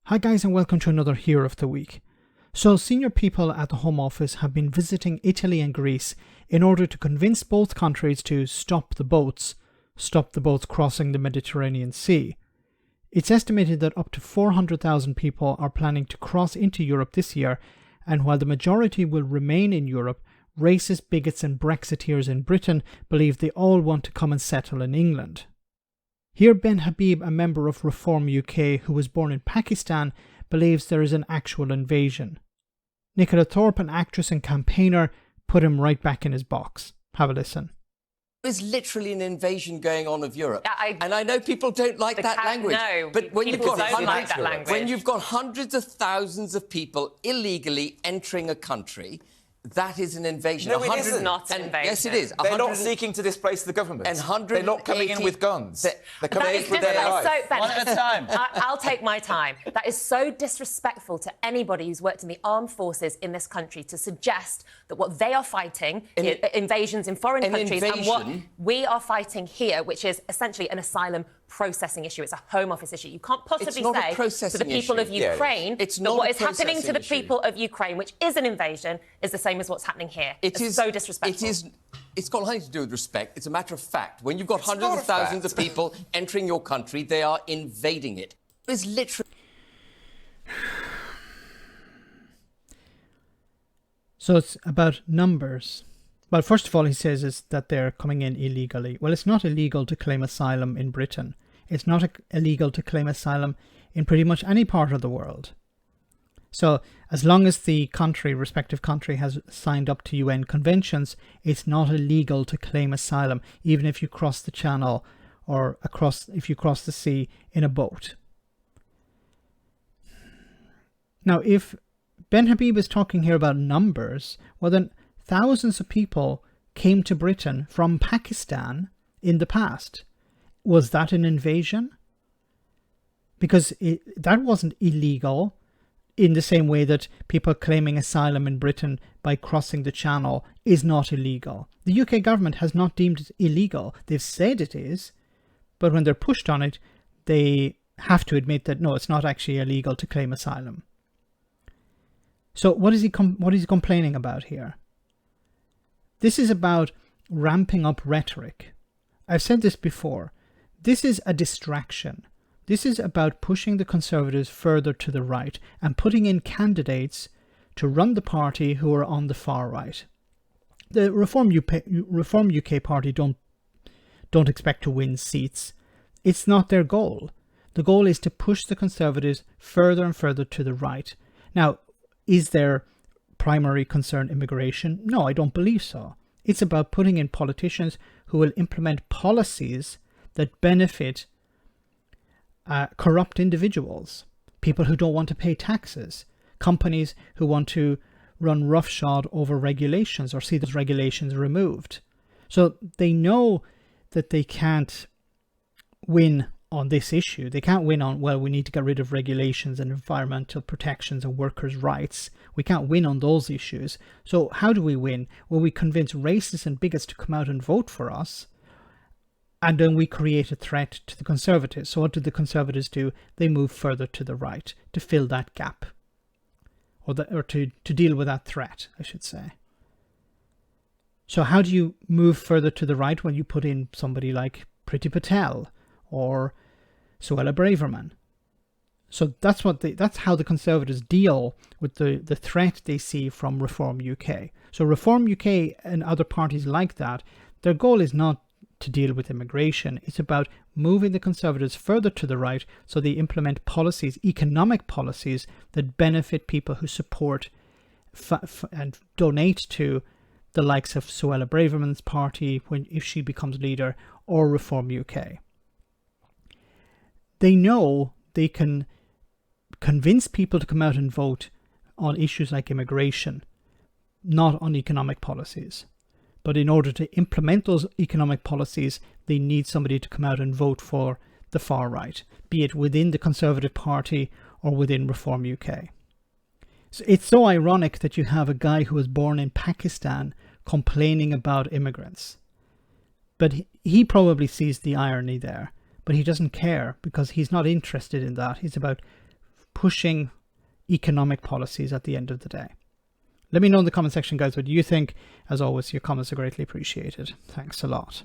Hi guys, and welcome to another Hero of the Week. So senior people at the Home Office have been visiting Italy and Greece in order to convince both countries to stop the boats crossing the Mediterranean Sea. It's estimated that up to 400,000 people are planning to cross into Europe this year, and while the majority will remain in Europe, racist bigots and Brexiteers in Britain believe they all want to come and settle in England. Here Ben Habib, a member of Reform UK who was born in Pakistan, believes there is an actual invasion. Nicola Thorp, an actress and campaigner, put him right back in his box. Have a listen. There's literally an invasion going on of Europe. And I know people don't like that language. No, but when you've got when you've got hundreds of thousands of people illegally entering a country, that is an invasion. No, it is not an invasion. Yes, it is. They're not seeking to displace the government. They're not coming in with guns. They're coming in with their lives. One at a time. I'll take my time. That is so disrespectful to anybody who's worked in the armed forces in this country to suggest that what they are fighting, invasions in foreign countries, and what we are fighting here, which is essentially an asylum processing issue. It's a Home Office issue. You can't possibly say to the people of Ukraine that what is happening to the people of Ukraine, which is an invasion, is the same as what's happening here. It's so disrespectful. It's got nothing to do with respect. It's a matter of fact. When you've got hundreds of thousands of people entering your country, they are invading it. It's literally... So it's about numbers. Well, first of all, he says is that they're coming in illegally. Well, it's not illegal to claim asylum in Britain. It's not illegal to claim asylum in pretty much any part of the world. So as long as the respective country has signed up to UN conventions, it's not illegal to claim asylum, even if you cross the channel or if you cross the sea in a boat. Now, if Ben Habib is talking here about numbers, well then, thousands of people came to Britain from Pakistan in the past. Was that an invasion? Because that wasn't illegal in the same way that people claiming asylum in Britain by crossing the channel is not illegal. The UK government has not deemed it illegal. They've said it is, but when they're pushed on it, they have to admit that no, it's not actually illegal to claim asylum. So what is he complaining about here? This is about ramping up rhetoric. I've said this before. This is a distraction. This is about pushing the Conservatives further to the right and putting in candidates to run the party who are on the far right. The Reform UK party don't expect to win seats. It's not their goal. The goal is to push the Conservatives further and further to the right. Now, is their primary concern immigration? No, I don't believe so. It's about putting in politicians who will implement policies that benefit corrupt individuals, people who don't want to pay taxes, companies who want to run roughshod over regulations or see those regulations removed. So they know that they can't win on this issue. They can't win on, well, we need to get rid of regulations and environmental protections and workers' rights. We can't win on those issues. So how do we win? Well, we convince racists and bigots to come out and vote for us, and then we create a threat to the Conservatives. So what do the Conservatives do? They move further to the right to fill that gap, or to deal with that threat, I should say. So how do you move further to the right when you put in somebody like Priti Patel or Suella Braverman? So that's how the Conservatives deal with the threat they see from Reform UK. So Reform UK and other parties like that, their goal is not to deal with immigration. It's about moving the Conservatives further to the right so they implement policies, economic policies, that benefit people who support and donate to the likes of Suella Braverman's party if she becomes leader, or Reform UK. They know they can convince people to come out and vote on issues like immigration, not on economic policies. But in order to implement those economic policies, they need somebody to come out and vote for the far right, be it within the Conservative Party or within Reform UK. So it's so ironic that you have a guy who was born in Pakistan complaining about immigrants. But he probably sees the irony there, but he doesn't care because he's not interested in that. He's about pushing economic policies at the end of the day. Let me know in the comment section, guys, what you think. As always, your comments are greatly appreciated. Thanks a lot.